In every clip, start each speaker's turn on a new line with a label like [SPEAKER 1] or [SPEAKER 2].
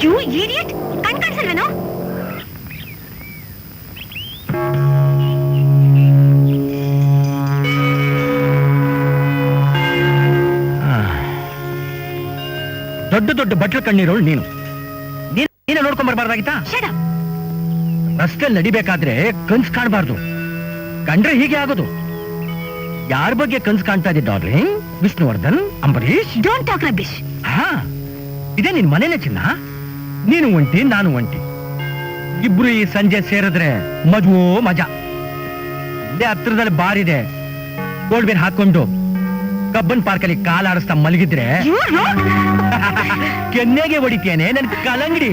[SPEAKER 1] You idiot, ಕಣ್ ಕಾಣಿಸಲ್ವೇನೋ?
[SPEAKER 2] ದೊಡ್ಡ ದೊಡ್ಡ ಬಟ್ಲ ಕಣ್ಣೀರೋಳು ನೀನು. ನೀನೇ ನೋಡ್ಕೊಂಡ್ ಬರ್ಬಾರ್ದಾಗಿತ್ತಾ? ರಸ್ತೆ ನಡಿಬೇಕಾದ್ರೆ ಕನ್ಸ್ ಕಾಣಬಾರ್ದು. ಕಂಡ್ರೆ ಹೀಗೆ ಆಗೋದು. ಯಾರ ಬಗ್ಗೆ ಕನ್ಸ್ ಕಾಣ್ತಾ ಇದ್ದೆ darling? Vishnuvardhan, Ambareesh?
[SPEAKER 1] Don't talk rubbish.
[SPEAKER 2] ಹಾ, ಇದೇ ನಿನ್ ಮನೇನೆ ಚಿನ್ನ. ನೀನು ಒಂಟಿ, ನಾನು ಒಂಟಿ. ಇಬ್ರು ಈ ಸಂಜೆ ಸೇರಿದ್ರೆ ಮಜವೋ ಮಜಾ. ಇಲ್ಲೇ ಹತ್ರದಲ್ಲಿ ಬಾರ್ ಇದೆ. ಗೋಲ್ಡ್ ಬೇರ್ ಹಾಕೊಂಡು ಕಬ್ಬನ್ ಪಾರ್ಕಲ್ಲಿ ಕಾಲಾಡಿಸ್ತಾ ಮಲಗಿದ್ರೆ ಕೆನ್ನೆಗೆ ಹೊಡಿತೇನೆ ನನ್ ಕಲಂಗಡಿ.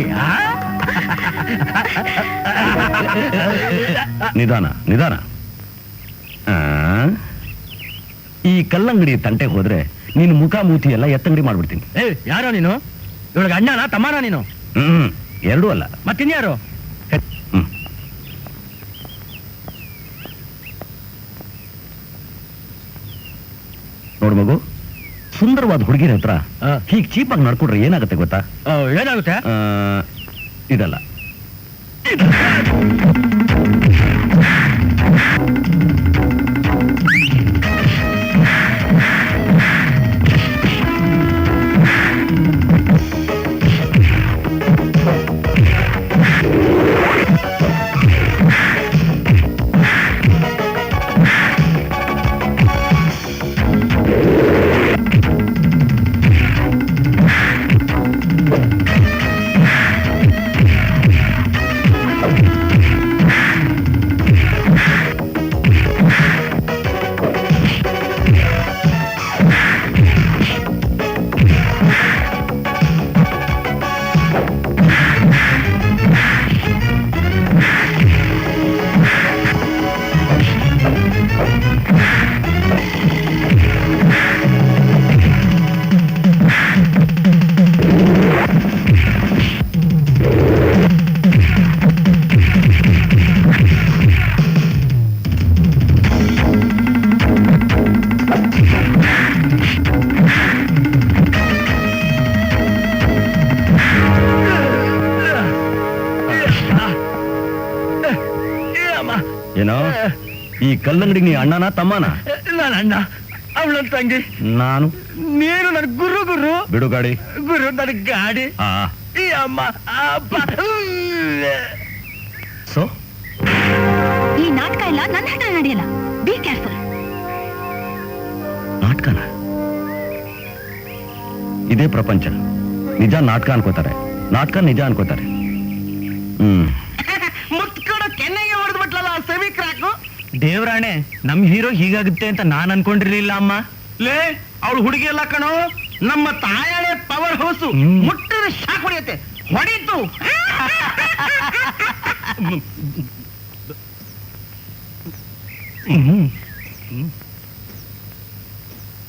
[SPEAKER 3] ನಿಧಾನ ನಿಧಾನ. ಈ ಕಲ್ಲಂಗಡಿ ತಂಟೆಗೆ ಹೋದ್ರೆ ನೀನು ಮುಖ ಮೂತಿ ಎಲ್ಲ ಎತ್ತಂಗಡಿ ಮಾಡ್ಬಿಡ್ತೀನಿ.
[SPEAKER 2] ಯಾರೋ ನೀನು? ಇವಾಗ ಅಣ್ಣನ ತಮ್ಮನ ನೀನು?
[SPEAKER 3] ಎರಡೂ ಅಲ್ಲ.
[SPEAKER 2] ಮತ್ತಿನ್ಯಾರು?
[SPEAKER 3] ನೋಡು ಮಗು, ಸುಂದರವಾದ ಹುಡುಗಿರ ಹತ್ರ ಹೀಗೆ ಚೀಪಾಗಿ ನಡ್ಕೊಂಡ್ರೆ ಏನಾಗುತ್ತೆ ಗೊತ್ತಾ?
[SPEAKER 2] ಏನಾಗುತ್ತೆ?
[SPEAKER 3] ಇದಲ್ಲ. ಏನೋ ಈ ಕಲ್ಲಂಗಡಿ ನೀ ಅಣ್ಣನ ತಮ್ಮನ?
[SPEAKER 2] ನಾನು ಅಣ್ಣ, ಅವಳ ತಂಗಿ
[SPEAKER 3] ನಾನು.
[SPEAKER 2] ನೀನು ನನ್ ಗುರು. ಗುರು
[SPEAKER 3] ಬಿಡು ಗಾಡಿ.
[SPEAKER 2] ಗುರು ನನ್ ಗಾಡಿ. ಈ ಅಮ್ಮ ಅಪ್ಪ.
[SPEAKER 3] ಸೊ
[SPEAKER 1] ಈ ನಾಟಕ ಎಲ್ಲ ನನ್ನ ಹಠ ನಡೆಯಲ್ಲ. Be careful.
[SPEAKER 3] ನಾಟಕನ? ಇದೇ ಪ್ರಪಂಚ. ನಿಜ ನಾಟಕ ಅನ್ಕೋತಾರೆ, ನಾಟಕ ನಿಜ ಅನ್ಕೋತಾರೆ.
[SPEAKER 2] ಮುತ್ಕೊಡ ಕೆನ್ನೆಗೆ ಹೊಡೆದು ಬಿಟ್ಲಲ್ಲ ಸೆಮಿ ಕ್ರಾಕು. ದೇವರಾಣೆ, ನಮ್ ಹೀರೋ ಹೀಗಾಗುತ್ತೆ ಅಂತ ನಾನ್ ಅನ್ಕೊಂಡಿರ್ಲಿಲ್ಲ ಅಮ್ಮ. ಲೇ, ಅವಳು ಹುಡುಗಿ ಎಲ್ಲ ಕಣೋ, ನಮ್ಮ ತಾಯಳೆ ಪವರ್ ಹೌಸ್. ಮುಟ್ಟಿದ shock ಹೊಡೆಯುತ್ತೆ. ಹೊಡೀತು.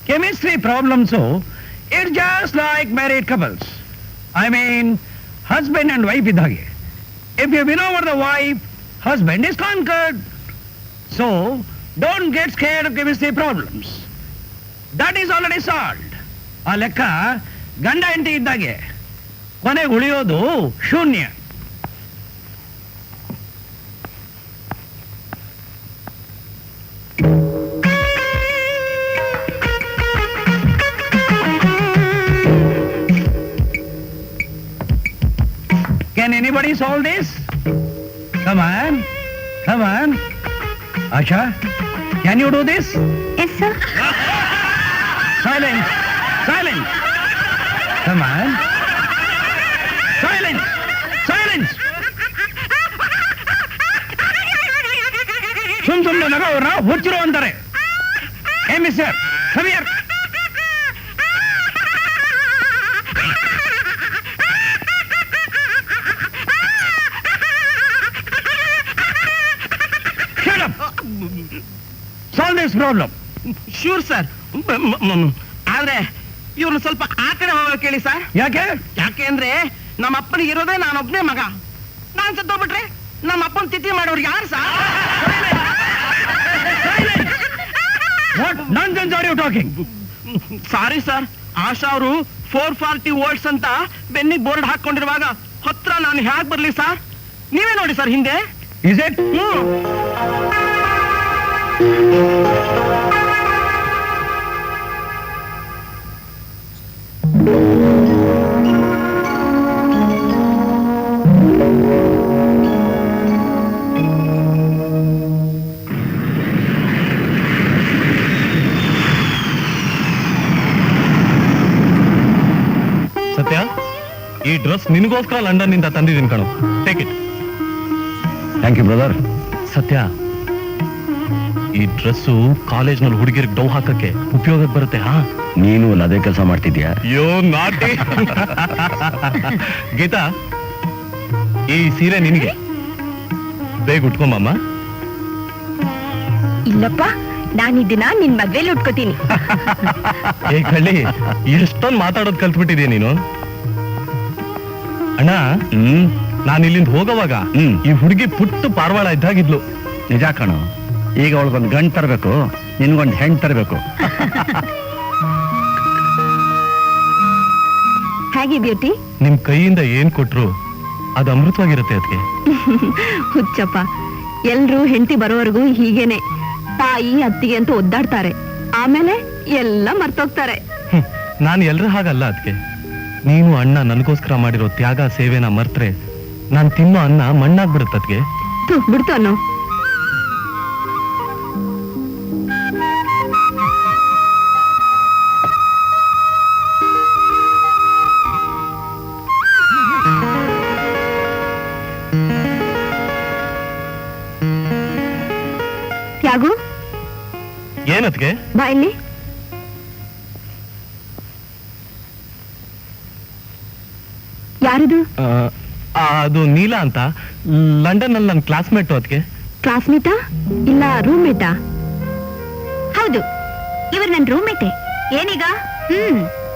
[SPEAKER 2] Chemistry problems, so it's just like married couples. I mean, husband and wife idhage. If you win over the wife, husband is conquered. So, don't get scared of chemistry problems. That is already solved. ಆ ಲೆಕ್ಕ ಗಂಡ ಹೆಂಡತಿ ಇದ್ದಾಗೆ. ಕೊನೆಗೆ ಉಳಿಯೋದು ಶೂನ್ಯ. Can anybody solve this? Come on. Come on. Asha, can you do this?
[SPEAKER 1] Yes, sir.
[SPEAKER 2] Silence. Silence. Come on. Silence. Silence. ಸುಮ್ನೆ ನಗೋರ್ನ ಹುಚ್ಚಿರೋ ಅಂತಾರೆ. ಏ mister, come here. Shut up. Solve this problem.
[SPEAKER 4] Sure, sir. ಆದ್ರೆ ಇವ್ರನ್ನ ಸ್ವಲ್ಪ ಆ ಕಡೆ ಹೋಗಕ್ಕೆ ಹೇಳಿ ಸರ್.
[SPEAKER 2] ಯಾಕೆ?
[SPEAKER 4] ಯಾಕೆ ಅಂದ್ರೆ ನಮ್ಮ ಅಪ್ಪನಿಗೆ ಇರೋದೇ ನಾನೊಬ್ನೇ ಮಗ. ನಾನ್ ಸತ್ತೋಗ್ಬಿಟ್ರೆ ನಮ್ಮ ಅಪ್ಪನ ತಿಥಿ ಮಾಡೋರು ಯಾರು sir?
[SPEAKER 2] What nonsense are you talking?
[SPEAKER 4] Sorry sir, Asha ಅವರು 440 ವೋಲ್ಟ್ಸ್ ಅಂತ ಬೆನ್ನಿಗೆ ಬೋರ್ಡ್ ಹಾಕೊಂಡಿರುವಾಗ ಹತ್ರ ನಾನು ಹ್ಯಾಕ್ ಬರ್ಲಿ ಸರ್? ನೀವೇ ನೋಡಿ ಸರ್ ಹಿಂದೆ.
[SPEAKER 2] Is it?
[SPEAKER 3] ಸತ್ಯ, ಈ ಡ್ರೆಸ್ ನಿನಗೋಸ್ಕರ ಲಂಡನ್ ನಿಂದ ತಂದಿದ್ದೀನಿ ಕಣೋ. Take it. Thank you brother. Satya, ಈ ಡ್ರೆಸ್ಸು ಕಾಲೇಜ್ನಲ್ಲಿ ಹುಡುಗಿರಿಗೆ ಡೌ ಹಾಕಕ್ಕೆ ಉಪಯೋಗಕ್ಕೆ ಬರುತ್ತೆ. ಹಾ, ನೀನು ಅದೇ ಕೆಲಸ ಮಾಡ್ತಿದ್ಯಾ? ಯೋ ನಾಟಿ. ಗೀತಾ, ಈ ಸೀರೆ ನಿನಗೆ. ಬೇಗ ಉಟ್ಕೊಂಬಮ್ಮ.
[SPEAKER 1] ಇಲ್ಲಪ್ಪ, ನಾನಿದ್ದೀನ ನಿನ್ ಮದ್ವೆಲಿ ಉಟ್ಕೋತೀನಿ.
[SPEAKER 3] ಏ ಕಳ್ಳಿ, ಎಷ್ಟೊಂದು ಮಾತಾಡೋದು ಕಲ್ತ್ಬಿಟ್ಟಿದ್ಯಾ ನೀನು. ಅಣ್ಣ, ನಾನು ಇಲ್ಲಿಂದ ಹೋಗೋವಾಗ ಈ ಹುಡುಗಿ ಪುಟ್ಟು ಪಾರ್ವಾಳ ಇದ್ದಾಗಿದ್ಲು. ನಿಜ ಕಣು. ಈಗ ಅವಳಿಗೊಂದು ಗಂಡು ತರಬೇಕು, ನಿನ್ಗೊಂದು ಹೆಣ್ಣು ತರಬೇಕು.
[SPEAKER 1] ಹೇಗೆ ಬ್ಯೂಟಿ?
[SPEAKER 3] ನಿಮ್ ಕೈಯಿಂದ ಏನ್ ಕೊಟ್ರು ಅದು ಅಮೃತವಾಗಿರುತ್ತೆ. ಅದಕ್ಕೆ
[SPEAKER 1] ಹುಚ್ಚಪ್ಪ, ಎಲ್ರು ಹೆಂಡತಿ ಬರೋವರೆಗೂ ಹೀಗೇನೆ. ತಾಯಿ ಅತ್ತಿಗೆ ಅಂತ ಒದ್ದಾಡ್ತಾರೆ, ಆಮೇಲೆ ಎಲ್ಲ ಮರ್ತೋಗ್ತಾರೆ.
[SPEAKER 3] ನಾನು ಎಲ್ರ ಹಾಗಲ್ಲ. ಅದಕ್ಕೆ ನೀನು ಅಣ್ಣ ನನಗೋಸ್ಕರ ಮಾಡಿರೋ ತ್ಯಾಗ ಸೇವೆನ ಮರ್ತ್ರೆ ನಾನು ತಿನ್ನೋ ಅನ್ನ ಮಣ್ಣಾಗ್ಬಿಡುತ್ತೆ. ಅದಕ್ಕೆ
[SPEAKER 1] ಬಿಡ್ತು ಅನ್ನೋ. ತ್ಯಾಗು,
[SPEAKER 3] ಏನತ್ಗೆ?
[SPEAKER 1] ಬಾ ಇಲ್ಲಿ. ಯಾರಿದು?
[SPEAKER 3] ಅದು ನೀಲಾ ಅಂತ, ಲಂಡನ್ ಅಲ್ಲಿ ನನ್ನ ಕ್ಲಾಸ್ಮೇಟ್. ಅದಕ್ಕೆ
[SPEAKER 1] ಕ್ಲಾಸ್ಮೇಟಾ ಇಲ್ಲ ರೂಮ್ಮೇಟಾ? ಹೌದು, ಇವರು ನನ್ನ ರೂಮ್ಮೇಟೆ. ಏನೀಗ?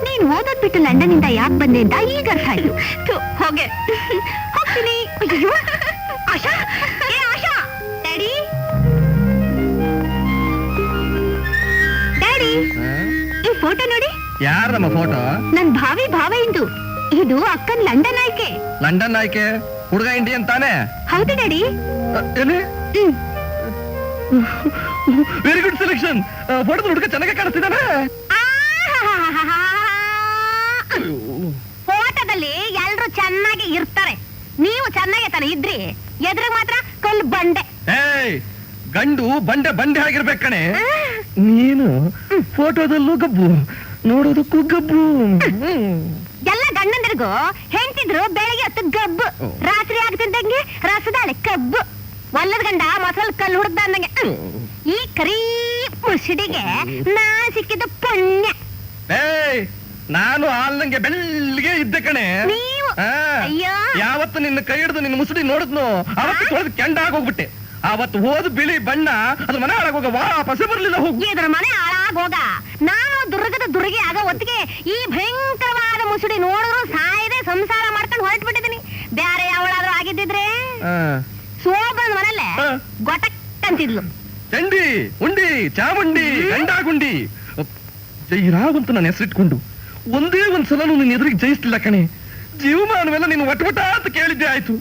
[SPEAKER 1] ನೀನ್ ಓದೋದ್ ಬಿಟ್ಟು ಲಂಡನ್ ಇಂದ ಯಾಕೆ ಬಂದೆ ಅಂತ ಈಗ ಅರ್ಥ ಆಯ್ತು. ಹೋಗೆ ಹೋಗ್ತೀನಿ. ಆಶಾ, ಏ ಆಶಾ, ಡ್ಯಾಡಿ ಡ್ಯಾಡಿ, ಈ ಫೋಟೋ ನೋಡಿ.
[SPEAKER 2] ಯಾರಮ್ಮ ಫೋಟೋ?
[SPEAKER 1] ನನ್ ಭಾವಿ ಭಾವ ಇಂದು. ಇದು ಅಕ್ಕನ್ ಲಂಡನ್ ಆಯ್ಕೆ.
[SPEAKER 2] ಲಂಡನ್ ಆಯ್ಕೆ? ಹುಡುಗ ಇಂಡಿಯನ್ ತಾನೆ?
[SPEAKER 1] ಹೌದು ಡ್ಯಾಡಿ.
[SPEAKER 2] Very good selection. ಫೋಟೋದ ಹುಡುಗ ಚೆನ್ನಾಗಿ ಕಾಣಿಸ್ತಿದ್ದಾನೆ.
[SPEAKER 1] ಫೋಟೋದಲ್ಲಿ ಎಲ್ರು ಚೆನ್ನಾಗಿ ಇರ್ತಾರೆ, ನೀವು ಚೆನ್ನಾಗಿ ತಾನೆ ಇದ್ರಿ. ಎದುರಿಗೆ ಮಾತ್ರ ಕಲ್ಲು ಬಂಡೆ.
[SPEAKER 2] ಏಯ್, ಗಂಡು ಬಂಡೆ ಬಂಡೆ ಆಗಿರ್ಬೇಕು ಕಣೆ. ನೀನು ಫೋಟೋದಲ್ಲೂ ಗಬ್ಬು, ನೋಡೋದಕ್ಕೂ ಗಬ್ಬು.
[SPEAKER 1] ಎಲ್ಲ ಗಂಡಂದ್ರಿಗೂ ಹೆಂಡತಿದ್ರು ಬೆಳಿಗ್ಗೆ ಹೊತ್ತು ಗಬ್ಬು, ರಾತ್ರಿ ಆಗ್ತಿದ್ದಂಗೆ ರಸದಾಳೆ ಕಬ್ಬು. ಒಲ್ಲದ ಗಂಡ ಮೊಸಲ್ ಕಲ್ಲು ಹುಡುಕ್ದ ಅಂದಂಗೆ. ಈ ಕರೀ ಮುಸುಡಿಗೆ ನಾ ಸಿಕ್ಕಿದ ಪುಣ್ಯ.
[SPEAKER 2] ಏಯ್, ನಾನು ಹಾಲ್ನಂಗೆ ಬೆಳ್ಳಿಗೆ ಇದ್ದೆ ಕಣೆ.
[SPEAKER 1] ನೀವು ಅಯ್ಯೋ,
[SPEAKER 2] ಯಾವತ್ತು ನಿನ್ನ ಕೈ ಹಿಡಿದು ನಿನ್ನ ಮುಸುಡಿ ನೋಡಿದ್ನು ಅವತ್ತು ತೊಳೆದು ಕೆಂಡ ಆಗೋಗ್ಬಿಟ್ಟೆ. ಅವತ್ತು ಹೋದ ಬಿಳಿ ಬಣ್ಣ ಅದ್ರ ಮನೆ ಹಾಳಾಗೋಗ ವಾಪಸ್ ಬರ್ಲಿಲ್ಲ. ಹೋಗಿ
[SPEAKER 1] ಇದ್ರ ಮನೆ ಹಾಳಾಗೋಗ. ನಾನು ದುರ್ಗದ ದುರ್ಗೆ ಆಗ ಹೊತ್ತಿಗೆ ಈ ಭಯಂಕರವಾದ ಮುಸುಡಿ ನೋಡಿದ್ರು ಸಾಯದೆ ಸಂಸಾರ ಮಾಡ್ಕೊಂಡು ಹೊರಟು ಬಿಟ್ಟಿದ್ದೀನಿ. ಬ್ಯಾರೆ ಯಾವಳಾದ್ರೂ ಆಗಿದ್ದಿದ್ರೆ ಸೋಬನ ಮನಲ್ಲೇ ಗೊಟಕ್ ಅಂತಿದ್ಲು.
[SPEAKER 2] ಚಂಡಿ ಉಂಡಿ ಚಾಮುಂಡಿ ಗಂಡಾಗುಂಡಿ ಜೈರಾವ್ ಅಂತ ನಾನು ಹೆಸರಿಟ್ಕೊಂಡು ಒಂದೇ ಒಂದ್ಸಲ ನಿನ್ನ ಎದುರಿಗೆ ಜಯಿಸ್ತಿಲ್ಲ ಕಣೆ. ಜೀವಮಾನವೆಲ್ಲ ನೀನು ಒಟ್ಟ ಅಂತ ಕೇಳಿದ್ದೆ ಆಯ್ತು.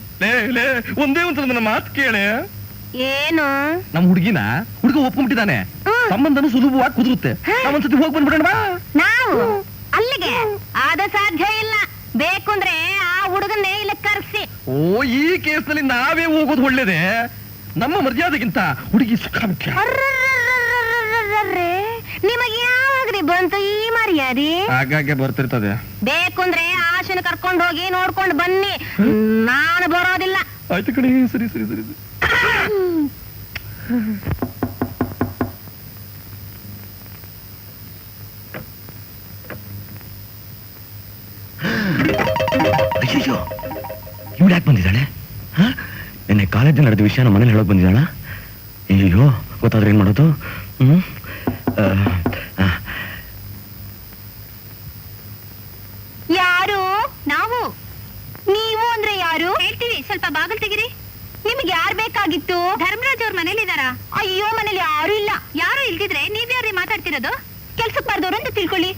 [SPEAKER 2] ಲೇ ಒಂದೇ ಒಂದ್ಸಲ ನನ್ನ ಮಾತು ಕೇಳೆ.
[SPEAKER 1] ಏನು?
[SPEAKER 2] ನಮ್ ಹುಡುಗ ಒಪ್ಕೊಂಡ್ಬಿಟ್ಟಿದ್ದಾನೆ. ಸಂಬಂಧನು ಸುಲಭವಾಗಿ ಕುದುರುತ್ತೆ. ನಾವೊಂದ್ಸತಿ ಹೋಗಿ ಬಂದ್ಬಿಡೋಣ ಬಾ.
[SPEAKER 1] ನಾವು ಅಲ್ಲಿಗೆ ಆದ ಸಾಧ್ಯ ಇಲ್ಲ. ಬೇಕು ಅಂದ್ರೆ ಆ ಹುಡುಗನ್ನೇ ಇಲ್ಲ ಕರ್ಸಿ.
[SPEAKER 2] ಓ, ಈ ಕೇಸ್ನಲ್ಲಿ ನಾವೇ ಹೋಗೋದು ಒಳ್ಳೇದೆ. ನಮ್ಮ ಮರ್ಯಾದೆಗಿಂತ ಹುಡುಗಿ ಸುಖ ಮುಖ್ಯ.
[SPEAKER 1] ನಿಮಗೆ ಯಾವಾಗ್ರಿ ಬಂತು ಈ ಮರ್ಯಾದೆ?
[SPEAKER 2] ಹಾಗಾಗಿ ಬರ್ತಿರ್ತದೆ.
[SPEAKER 1] ಬೇಕಂದ್ರೆ ಆಶನ ಕರ್ಕೊಂಡು ಹೋಗಿ ನೋಡ್ಕೊಂಡು ಬನ್ನಿ. ನಾನು ಬರೋದಿಲ್ಲ.
[SPEAKER 2] ಆಯ್ತು ಕಣೆ, ಸರಿ ಸರಿ ಸರಿ ಸರಿ.
[SPEAKER 3] ಅಯ್ಯೋ, ಇವಳು ಯಾಕೆ ಬಂದಿದ್ದಾಳೆ? ನಿನ್ನೆ ಕಾಲೇಜಲ್ಲಿ ನಡೆದ ವಿಷಯ ನಮ್ಮ ಮನೇಲಿ ಹೇಳೋಕೆ ಬಂದಿದ್ದಾಳ. ಅಯ್ಯೋ, ಗೊತ್ತಾದ್ರೆ ಏನ್ ಮಾಡೋದು?
[SPEAKER 1] ಯಾರು? ನಾವು. ನೀವು ಅಂದ್ರೆ ಯಾರು? ಹೇಳ್ತೀವಿ, ಸ್ವಲ್ಪ ಬಾಗಿಲು ತೆಗಿರಿ. ನಿಮ್ಗೆ ಯಾರು ಬೇಕಾಗಿತ್ತು? ಧರ್ಮರಾಜ್ ಅವ್ರ ಮನೇಲಿ ಇದಾರಾ? ಅಯ್ಯೋ, ಮನೇಲಿ ಯಾರು ಇಲ್ಲ. ಯಾರು ಇಲ್ದಿದ್ರೆ ನೀವ್ಯಾರು ಮಾತಾಡ್ತಿರೋದು? ಕೆಲ್ಸಕ್ಕೆ ಬರ್ದವ್ರು ಅಂತ ತಿಳ್ಕೊಳ್ಳಿ.